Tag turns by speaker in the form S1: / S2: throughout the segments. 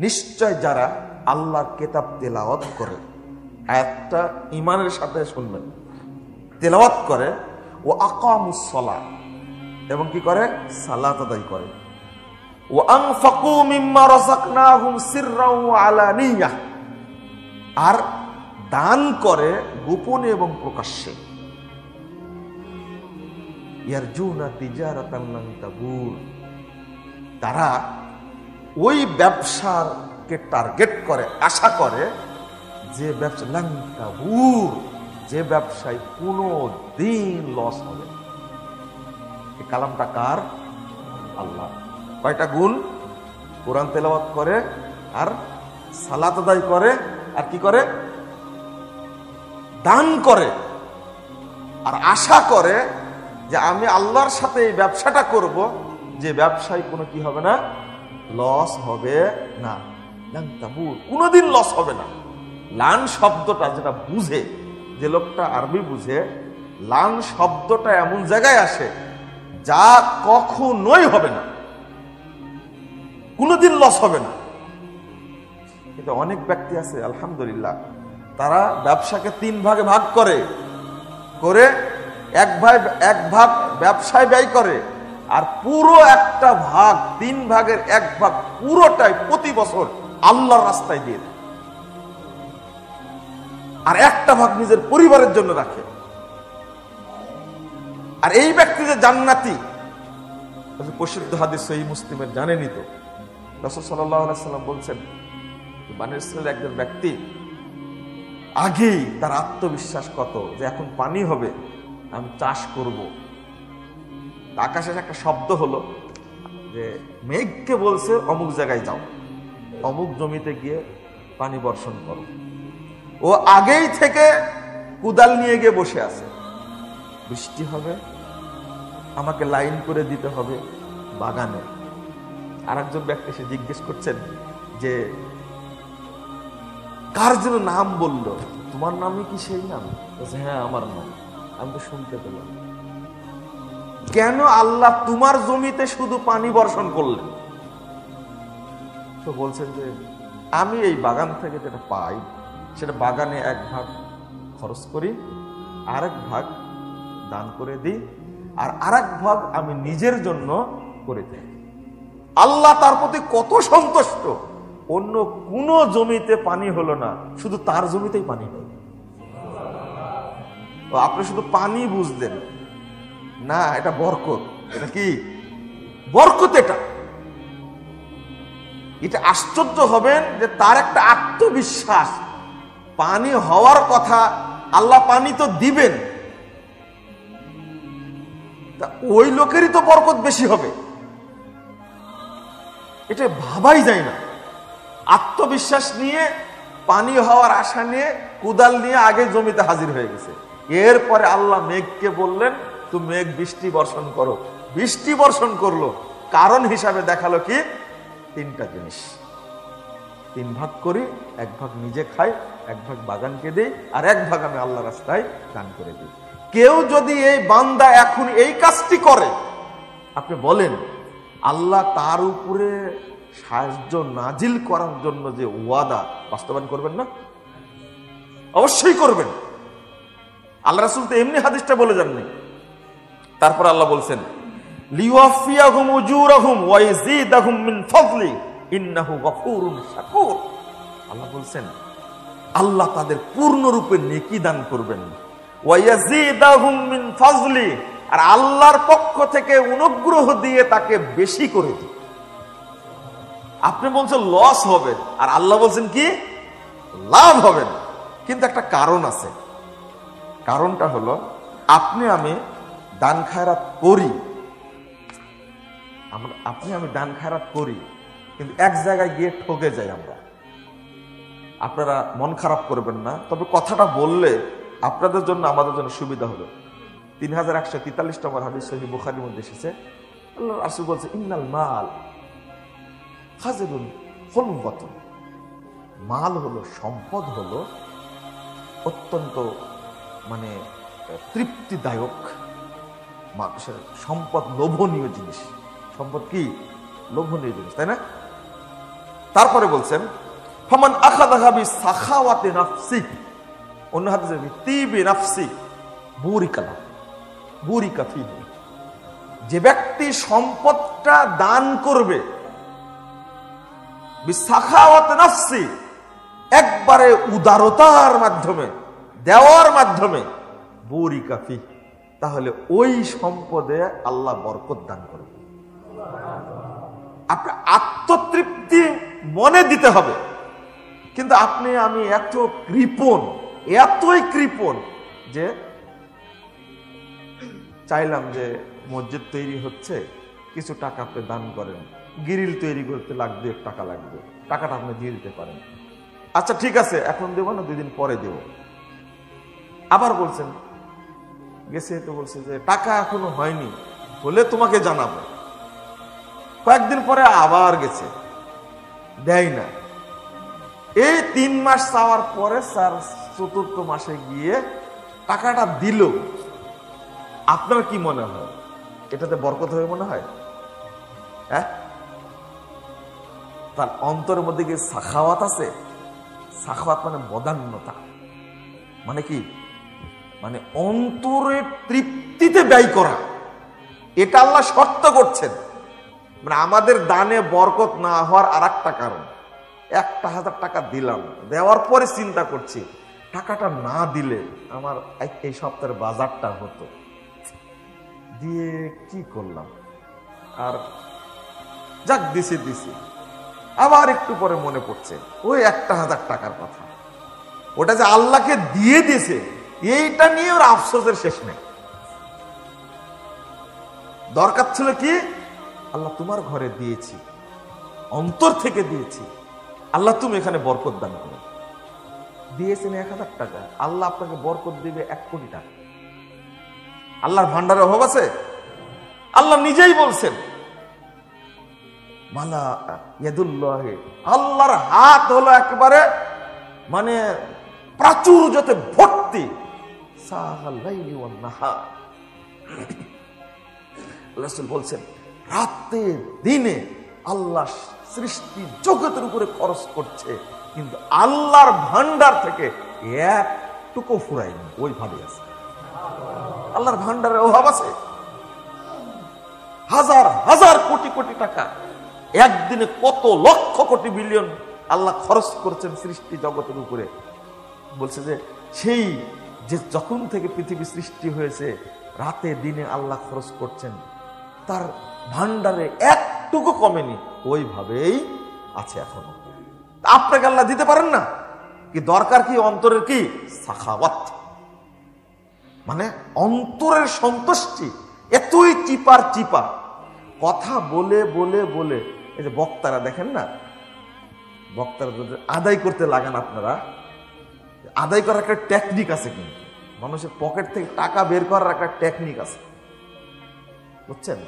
S1: নিশ্চয় যারা আল্লাহর কিতাব তেলাওয়াত করে, আয়াতটা ঈমানের সাথে শুনবেন, তেলাওয়াত করে, ও আকামুস সালাহ, এবং কি করে, সালাত আদায় করে, ও আনফাকু মিম্মা রাযাকনাহুম সিররাও ওয়া আলানিয়াহ, আর দান করে গোপনে এবং প্রকাশ্যে, ইয়ারজুনা তিজারাতান লান তাবুর, তারা ওই ব্যবসাকে টার্গেট করে, আশা করে যে ব্যবসা লান তাবুর, যে ব্যবসায় কোনো দিন লস হবে। এই কালামটা কার? আল্লাহ। কয়টা গুণ? কোরআন তেলাওয়াত করে, আর সালাত আদায় করে, আর কি করে, দান করে, আর আশা করে যে আমি আল্লাহর সাথে এই ব্যবসাটা করব, যে ব্যবসায় কোনো কি হবে না, লস হবে না। লান তাবুর, কোনোদিন লস হবে না। লান শব্দটা যেটা বুঝে, যে লোকটা আরবি বুঝে, লান শব্দটা এমন জায়গায় আসে যা কখনোই হবে না, কোনোদিন লস হবে না। কিন্তু অনেক ব্যক্তি আছে আলহামদুলিল্লাহ, তারা ব্যবসাকে 3 ভাগে ভাগ করে, এক ভাগ ব্যবসায় ব্যয় করে, আর পুরো একটা ভাগ, 3 ভাগের 1 ভাগ পুরোটাই প্রতি বছর আল্লাহর রাস্তায় দিয়ে দেয়, আর একটা ভাগ নিজের পরিবারের জন্য রাখে। আর এই ব্যক্তি যে জান্নাতি, প্রসিদ্ধ হাদিস সহিহ মুসলিমের, জানেনই তো, রাসূল সাল্লাল্লাহু আলাইহি সাল্লাম বলছেন, বনী ইসরাইলের একজন ব্যক্তি আগেই তার আত্মবিশ্বাস কত, যে এখন পানি হবে, আমি চাষ করব। আকাশে একটা শব্দ হলো যে মেঘকে বলছে অমুক জায়গায় যাও, অমুক জমিতে গিয়ে পানি বর্ষণ করো। ও আগেই থেকে কুদাল নিয়ে গিয়ে বসে আছে, বৃষ্টি হবে, আমাকে লাইন করে দিতে হবে বাগানে। আর একজন ব্যক্তি এসে জিজ্ঞেস করছেন যে কার যেন নাম বললো, তোমার নামই কি সেই নাম? হ্যাঁ আমার নাম। আমি তো শুনতে পেলাম। কেন আল্লাহ তোমার জমিতে শুধু পানি বর্ষণ করলেন? তো বলছেন যে আমি এই বাগান থেকে যেটা পাই, সেটা বাগানে 1 ভাগ খরচ করি, আরেক ভাগ দান করে দিই, আর আরেক ভাগ আমি নিজের জন্য করে দিই। আল্লাহ তার প্রতি কত সন্তুষ্ট, অন্য কোন জমিতে পানি হলো না, শুধু তার জমিতেই পানি হলো। আপনি শুধু পানি বুঝলেন না, এটা বরকত। এটা কি বরকত? এটা আশ্চর্য হবেন যে তার একটা আত্মবিশ্বাস, পানি হওয়ার কথা, আল্লাহ পানি তো দিবেন, তা ওই লোকেরই তো বরকত বেশি হবে, এটা ভাবাই যায় না। আত্মবিশ্বাস নিয়ে, পানি হওয়ার আশা নিয়ে, কুদাল নিয়ে আগে জমিতে হাজির হয়ে গেছে। এরপরে আল্লাহ মেঘকে বললেন, তুমি মেঘ বৃষ্টি বর্ষণ করো। বৃষ্টি বর্ষণ করলো, কারণ হিসাবে দেখালো কি 3টা জিনিস। 3 ভাগ করি, 1 ভাগ নিজে খাই, 1 ভাগ বাগানকে দিই, আর 1 ভাগ আমি আল্লাহ রাস্তায় দান করে দিই। কেউ যদি এই বান্দা এখন এই কাজটি করে, আপনি বলেন আল্লাহ তার উপরে সাহায্য নাজিল করার জন্য যে ওয়াদা, বাস্তবায়ন করবেন না? অবশ্যই করবেন। আল্লাহ রাসূল তো এমনি হাদিসটা বলে যাননি। তারপর আল্লাহ বলছেন, লিওয়াফিয়াহুম উজুরাহুম ওয়া ইয়াজিদাহুম মিন ফাদলি ইন্নাহু গফুরুন শাকুর। আল্লাহ বলছেন আল্লাহ তাদের পূর্ণরূপে নেকি দান করবেন, ওয়া ইয়াজিদাহুম মিন ফাজলি, আর আল্লাহর পক্ষ থেকে অনুগ্রহ দিয়ে তাকে বেশি করে দিন। আপনি বলছেন লস হবে, আর আল্লাহ বলছেন কি লাভ হবে। কিন্তু একটা কারণ আছে। কারণটা হলো, আপনি আমি দান খায়রাত করি, আমি দান খায়রাত করি, কিন্তু এক জায়গায় গিয়ে ঠকে যাই আমরা। আপনারা মন খারাপ করবেন না, তবে কথাটা বললে আপনাদের জন্য আমাদের জন্য সুবিধা হবে। 3143 নম্বর হাদিস সহিহ বুখারীর মধ্যে এসেছে, আল্লাহ রাসূল বলছে, ইন্নাল মাল খাযিরুন খুলবাতুন, মাল হলো, সম্পদ হলো অত্যন্ত তৃপ্তিদায়ক মানুষের সম্পদ। লোভনীয় জিনিস। সম্পদ কি লোভনীয় জিনিস, তাই না? তারপরে বলছেন ফামান আখাযাহা বিসাখাওয়াতি নাফসি, অন্য হাদিসে তিবি নাফসি বুরিকা লাহু বুরিকা ফিহি, যে ব্যক্তি সম্পদটা দান করবে বিসাখাওয়াতি নাফসি, একবারে উদারতার মাধ্যমে, দেওয়ার মাধ্যমে, বুরিকা ফিহি, তাহলে ওই সম্পদে আল্লাহ বরকত দান করবে। আপনার আত্মতৃপ্তি মনে দিতে হবে, কিন্তু আপনি আমি এত কৃপণ, এতই কৃপণ যে চাইলাম যে মসজিদ তৈরি হচ্ছে, কিছু টাকা আপনি দান করেন, গ্রিল তৈরি করতে লাগবে, টাকা লাগবে, টাকাটা আপনি দিয়ে দিতে পারেন। আচ্ছা ঠিক আছে, এখন দেবো না, 2 দিন পরে দেব। আবার বলছেন গেছে, তো বলছে যে টাকা এখনো হয়নি, হলে তোমাকে জানাবো। কয়েকদিন পরে আবার গেছে, দেয় না। এই 3 মাস চাওয়ার পরে স্যার 4র্থ মাসে গিয়ে টাকাটা দিল। আপনার কি মনে হয় এটাতে বরকত হবে মনে হয়? হ্যাঁ, তার অন্তরের মধ্যে কি সাখাওয়াত আছে? সাখাওয়াত মানে বদান্যতা, মানে কি, মানে অন্তরের তৃপ্তিতে ব্যয় করা। এটা আল্লাহ শর্ত করছেন। মানে আমাদের দানে বরকত না হওয়ার আর একটা কারণ, 1,000 টাকা দিলাম, দেওয়ার পরে চিন্তা করছি টাকাটা না দিলে আমার এই সপ্তাহের বাজারটা হতো, দিয়ে কি করলাম, আর যাক দিছি। আবার একটু পরে মনে পড়ছে ওই 1,000 টাকার কথা, ওটা যে আল্লাহকে দিয়ে দিয়েছে, এইটা নিয়ে ওর আফসোসের শেষ নেই। দরকার ছিল কি, আল্লাহ তোমার ঘরে দিয়েছি, অন্তর থেকে দিয়েছি, আল্লাহ তুমি এখানে বরকত দান করো। দিয়েছেন 1,000 টাকা, আল্লাহ আপনাকে বরকত দিবে 1 কোটি টাকা। আল্লাহর ভান্ডারে অভাব আছে? আল্লাহ নিজেই বলছেন মালা ইয়াদুল্লাহ, আল্লাহর হাত হলো একেবারে মানে প্রাচুর্যতে ভর্তি। সাহালাইলি ওয়ান নাহার, রাসূল বলছেন রাতে দিনে আল্লাহ সৃষ্টি জগতের উপরে খরচ করছে, কিন্তু আল্লাহর ভান্ডার থেকে একটুকু ফুরায়নি, ওইভাবে আছে। আল্লাহর ভান্ডারে অভাব আছে? হাজার হাজার কোটি কোটি টাকা একদিনে, কত লক্ষ কোটি বিলিয়ন আল্লাহ খরচ করছেন সৃষ্টি জগতের উপরে। বলছে যে সেই যে যখন থেকে পৃথিবী সৃষ্টি হয়েছে, রাতে দিনে আল্লাহ খরচ করছেন, তার ভান্ডারে একটুকু কমেনি, ওইভাবেই আছে এখনো। আপনাকে আল্লাহ দিতে পারেন না? কি দরকার কি অন্তরের কি সাখাওয়াত, মানে অন্তরের সন্তুষ্টি। এতই চিপা কথা বলে বলে বলে, এই যে বক্তারা দেখেন না, বক্তারা যদি আদায় করতে লাগান, আপনারা আদায় করার একটা টেকনিক আছে, কিন্তু মানুষের পকেট থেকে টাকা বের করার একটা টেকনিক আছে, বুঝছেন?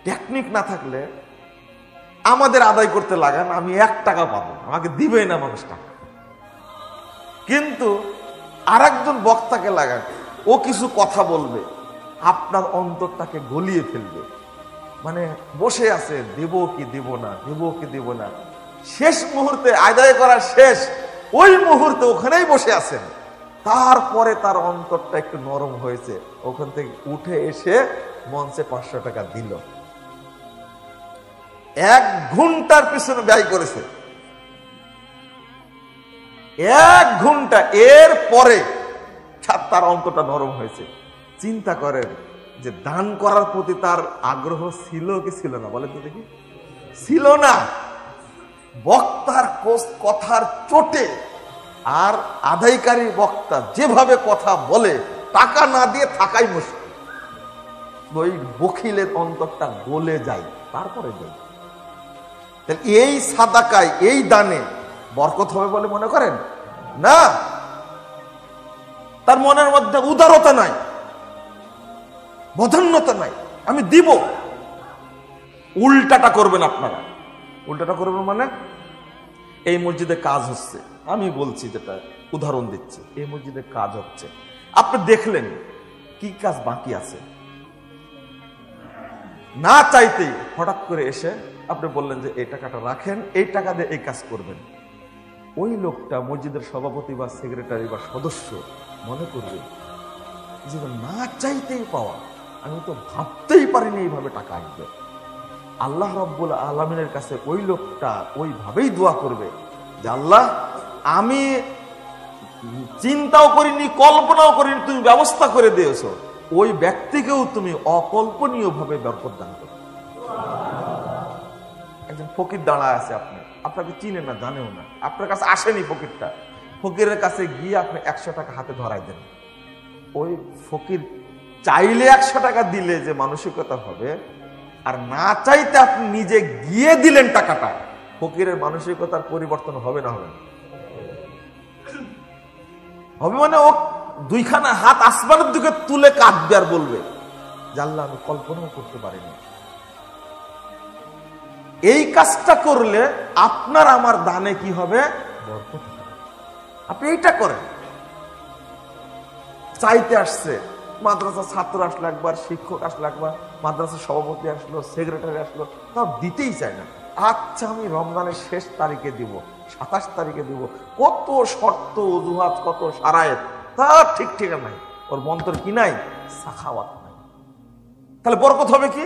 S1: টেকনিক না থাকলে আমাদের আদায় করতে লাগান, আমি 1 টাকা পাবো, আমাকে দিবেই না মানুষ টাকা। কিন্তু আরেকজন বক্তাকে লাগান, ও কিছু কথা বলবে, আপনার অন্তরটাকে গলিয়ে ফেলবে। মানে বসে আছে, দেব কি দেব না, দেব কি দেব না, শেষ মুহূর্তে আদায় করা শেষ, ওই মুহূর্তে ওখানেই বসে আছেন। তারপরে তার অন্তরটা একটু নরম হয়েছে, ওখান থেকে উঠে এসে মঞ্চে 500 টাকা দিল। 1 ঘন্টার পিছনে ব্যয় করেছে, 1 ঘন্টা, এর পরে তার অন্তরটা নরম হয়েছে। চিন্তা করেন যে দান করার প্রতি তার আগ্রহ ছিল কি ছিল না, বলেন তো দেখি? ছিল না। বক্তার কথার চোটে, আর আদায়কারী বক্তা যেভাবে কথা বলে, টাকা না দিয়ে থাকাই মুশকিল। ওই বখিলের অন্তরটা গলে যায়, তারপরে যায়। তাহলে এই সাদাকায়, এই দানে বরকত হবে বলে মনে করেন না? তার মনের মধ্যে উদারতা নাই, বদান্যতা নাই, আমি দিব। উল্টাটা করবেন আপনারা। উল্টাটা করবেন মানে, এই মসজিদে কাজ হচ্ছে, আমি বলছি, যেটা উদাহরণ দিচ্ছি, এই মসজিদে কাজ হচ্ছে, আপনি দেখলেন কি কাজ বাকি আছে, না চাইতেই হঠাৎ করে এসে আপনি বললেন যে এই টাকাটা রাখেন, এই টাকা দিয়ে এই কাজ করবেন, ওই লোকটা মসজিদের সভাপতি বা সেক্রেটারি বা সদস্য মনে করবে যে না চাইতেই পাওয়া, আমি তো ভাবতেই পারিনি এইভাবে টাকা আসবে। আল্লাহ রাব্বুল আলামিনের কাছে ওই লোকটা ওইভাবেই দোয়া করবে যে আল্লাহ, আমি চিন্তাও করিনি, কল্পনাও করিনি, তুমি ব্যবস্থা করে দিয়েছো, ওই ব্যক্তিকেও তুমি অকল্পনীয় ভাবে বরকত দান করো। একজন ফকির দাঁড়ায় আছে, আপনাকে চিনে না, জানেও না, আপনার কাছে আসেনি ফকিরটা, ফকিরের কাছে গিয়ে আপনি 100 টাকা হাতে ধরাই দেন। ওই ফকির চাইলে 100 টাকা দিলে যে মানসিকতা হবে, আর না চাইতে আপনি নিজে গিয়ে দিলেন টাকাটা, ফকিরের মানসিকতার পরিবর্তন হবে না? হবে না? হবে মানে ও দুইখানা হাত আসমানের দিকে তুলে কাঁদবে আর বলবে যে আল্লাহ, আমি কল্পনাও করতে পারিনি। এই কাজটা করলে আপনার আমার দানে কি হবে? বরকত হবে। আপনি এইটা করেন। চাইতে আসছে, মাদ্রাসা ছাত্র আসলো একবার, শিক্ষক আসলো একবার, মাদ্রাসার সভাপতি আসলো, সেক্রেটারি আসলো, তাও দিতেই চায় না। আচ্ছা, আমি রমজানের শেষ তারিখে দিব, 27 তারিখে দিব, কত শর্ত অজুহাত, কত সারায়েত, তা ঠিক নাই। ওর মন্ত্র কি নাই? সাখাওয়াত নাই। তাহলে বরকত হবে কি?